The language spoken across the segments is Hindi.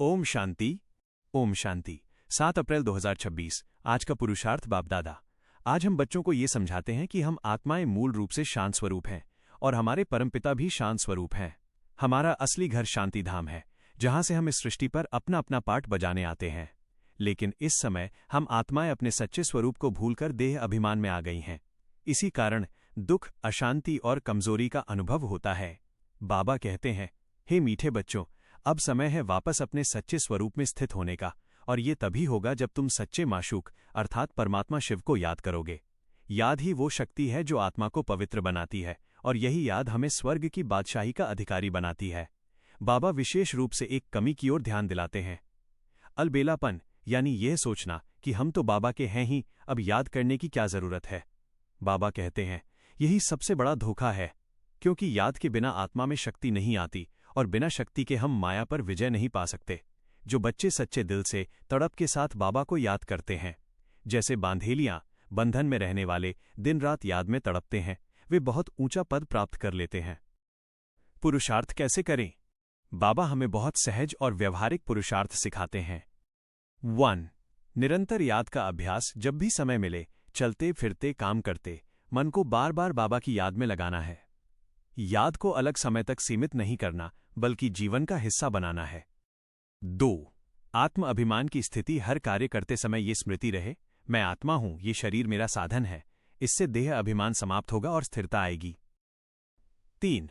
ओम शांति। ओम शांति। 7 अप्रैल 2026। आज का पुरुषार्थ बाप दादा। आज हम बच्चों को ये समझाते हैं कि हम आत्माएं मूल रूप से शांत स्वरूप हैं और हमारे परमपिता भी शांत स्वरूप हैं। हमारा असली घर शांति धाम है, जहां से हम इस सृष्टि पर अपना अपना पाठ बजाने आते हैं। लेकिन इस समय हम आत्माएं अपने सच्चे स्वरूप को भूलकर देह अभिमान में आ गई हैं। इसी कारण दुख, अशांति और कमजोरी का अनुभव होता है। बाबा कहते हैं, हे मीठे बच्चों, अब समय है वापस अपने सच्चे स्वरूप में स्थित होने का, और ये तभी होगा जब तुम सच्चे माशूक अर्थात परमात्मा शिव को याद करोगे। याद ही वो शक्ति है जो आत्मा को पवित्र बनाती है, और यही याद हमें स्वर्ग की बादशाही का अधिकारी बनाती है। बाबा विशेष रूप से एक कमी की ओर ध्यान दिलाते हैं, अलबेलापन, यानी यह सोचना कि हम तो बाबा के हैं ही, अब याद करने की क्या जरूरत है। बाबा कहते हैं, यही सबसे बड़ा धोखा है, क्योंकि याद के बिना आत्मा में शक्ति नहीं आती और बिना शक्ति के हम माया पर विजय नहीं पा सकते। जो बच्चे सच्चे दिल से तड़प के साथ बाबा को याद करते हैं, जैसे बांधेलियां बंधन में रहने वाले दिन रात याद में तड़पते हैं, वे बहुत ऊंचा पद प्राप्त कर लेते हैं। पुरुषार्थ कैसे करें? बाबा हमें बहुत सहज और व्यवहारिक पुरुषार्थ सिखाते हैं। 1. निरंतर याद का अभ्यास। जब भी समय मिले, चलते फिरते काम करते, मन को बार बार बाबा की याद में लगाना है। याद को अलग समय तक सीमित नहीं करना, बल्कि जीवन का हिस्सा बनाना है। 2. आत्म अभिमान की स्थिति। हर कार्य करते समय ये स्मृति रहे, मैं आत्मा हूं, ये शरीर मेरा साधन है। इससे देह अभिमान समाप्त होगा और स्थिरता आएगी। 3.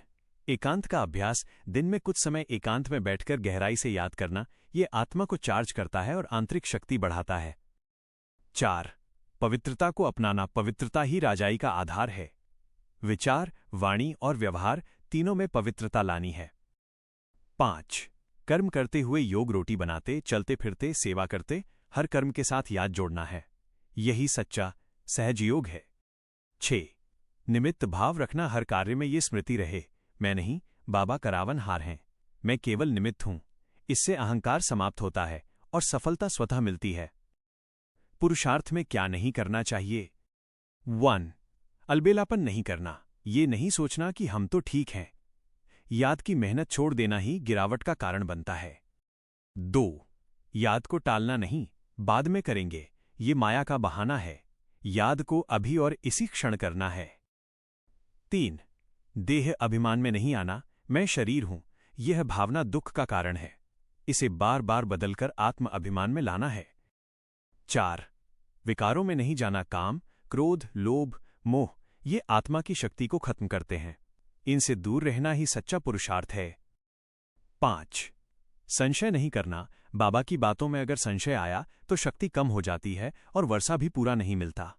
एकांत का अभ्यास। दिन में कुछ समय एकांत में बैठकर गहराई से याद करना, ये आत्मा को चार्ज करता है और आंतरिक शक्ति बढ़ाता है। 4. पवित्रता को अपनाना। पवित्रता ही राजाई का आधार है। विचार, वाणी और व्यवहार तीनों में पवित्रता लानी है। 5. कर्म करते हुए योग। रोटी बनाते, चलते फिरते, सेवा करते, हर कर्म के साथ याद जोड़ना है। यही सच्चा सहज योग है। 6. निमित्त भाव रखना। हर कार्य में ये स्मृति रहे, मैं नहीं, बाबा करावनहार हैं, मैं केवल निमित्त हूं। इससे अहंकार समाप्त होता है और सफलता स्वतः मिलती है। पुरुषार्थ में क्या नहीं करना चाहिए? 1. अलबेलापन नहीं करना। ये नहीं सोचना कि हम तो ठीक हैं। याद की मेहनत छोड़ देना ही गिरावट का कारण बनता है। 2. याद को टालना नहीं, बाद में करेंगे, ये माया का बहाना है। याद को अभी और इसी क्षण करना है। 3. देह अभिमान में नहीं आना, मैं शरीर हूं, यह भावना दुख का कारण है। इसे बार बार बदलकर आत्म अभिमान में लाना है। 4. विकारों में नहीं जाना। काम, क्रोध, लोभ, मोह ये आत्मा की शक्ति को खत्म करते हैं। इनसे दूर रहना ही सच्चा पुरुषार्थ है। 5. संशय नहीं करना। बाबा की बातों में अगर संशय आया तो शक्ति कम हो जाती है और वर्षा भी पूरा नहीं मिलता।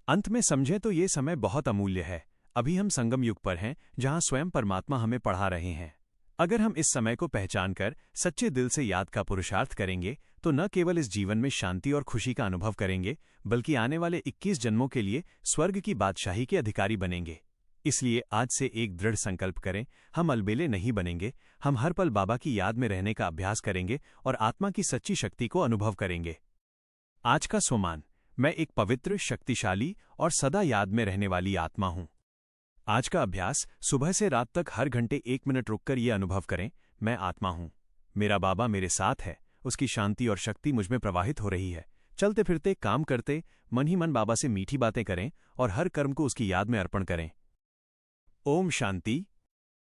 अंत में समझें तो ये समय बहुत अमूल्य है। अभी हम संगम युग पर हैं, जहां स्वयं परमात्मा हमें पढ़ा रहे हैं। अगर हम इस समय को पहचानकर सच्चे दिल से याद का पुरुषार्थ करेंगे तो न केवल इस जीवन में शांति और खुशी का अनुभव करेंगे, बल्कि आने वाले 21 जन्मों के लिए स्वर्ग की बादशाही के अधिकारी बनेंगे। इसलिए आज से एक दृढ़ संकल्प करें, हम अलबेले नहीं बनेंगे। हम हर पल बाबा की याद में रहने का अभ्यास करेंगे और आत्मा की सच्ची शक्ति को अनुभव करेंगे। आज का स्वमान। मैं एक पवित्र, शक्तिशाली और सदा याद में रहने वाली आत्मा हूं। आज का अभ्यास। सुबह से रात तक हर घंटे 1 मिनट रुककर ये अनुभव करें, मैं आत्मा हूं, मेरा बाबा मेरे साथ है, उसकी शांति और शक्ति मुझमें प्रवाहित हो रही है। चलते फिरते, काम करते, मन ही मन बाबा से मीठी बातें करें और हर कर्म को उसकी याद में अर्पण करें। ओम शांति।